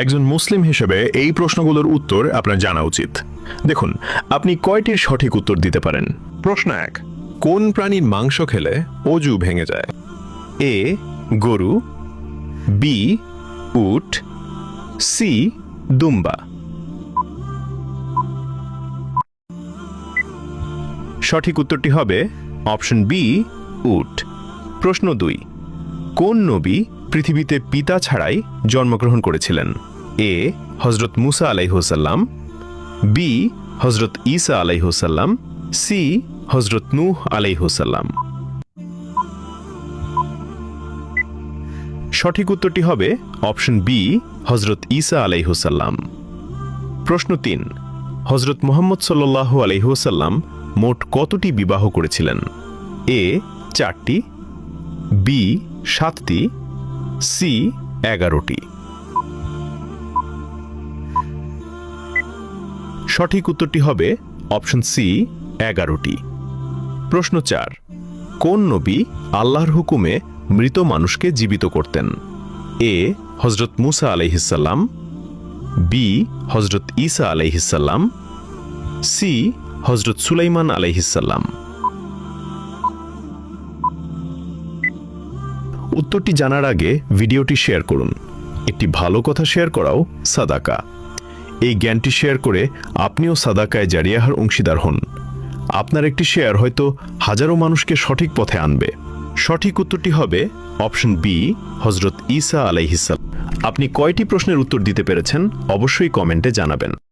একজন মুসলিম হিসেবে এই প্রশ্নগুলোর উত্তর আপনার জানা উচিত। দেখুন, আপনি কয়টির সঠিক উত্তর দিতে পারেন? প্রশ্ন 1, কোন প্রাণীর মাংস খেলে অজু ভেঙে যায়? এ গরু, বি উট, সি দুম্বা। সঠিক উত্তরটি হবে অপশন বি উট। প্রশ্ন 2, কোন নবী পৃথিবীতে পিতা ছাড়াই জন্মগ্রহণ করেছিলেন? এ হজরত মুসা আলাইহিসসালাম, বি হজরত ঈসা আলাইহিসসালাম, সি হজরত নূহ আলাইহিসসালাম। সঠিক উত্তরটি হবে অপশন বি হজরত ঈসা আলাইহিসসালাম। প্রশ্ন 3, হজরত মুহাম্মদ সাল্লাল্লাহু আলাইহি ওয়াসাল্লাম মোট কতটি বিবাহ করেছিলেন? এ 4টি, বি 7টি, সি 11টি। সঠিক উত্তরটি হবে অপশন সি 11টি। প্রশ্ন 4, কোন নবী আল্লাহর হুকুমে মৃত মানুষকে জীবিত করতেন? এ হজরত মুসা আলাইহিসসালাম, বি হজরত ঈসা আলাইহিসসালাম, সি হজরত সুলাইমান আলাইহিসসালাম। উত্তরটি জানার আগে ভিডিওটি শেয়ার করুন। একটি ভালো কথা শেয়ার করাও সাদাকা। এই জ্ঞানটি শেয়ার করে আপনিও সাদাকায়ে জারিয়াহর অংশীদার হন। আপনার একটি শেয়ার হয়তো হাজারো মানুষকে সঠিক পথে আনবে। সঠিক উত্তরটি হবে অপশন বি হজরত ঈসা আলাইহিসসালাম। আপনি কয়টি প্রশ্নের উত্তর দিতে পেরেছেন অবশ্যই কমেন্টে জানাবেন।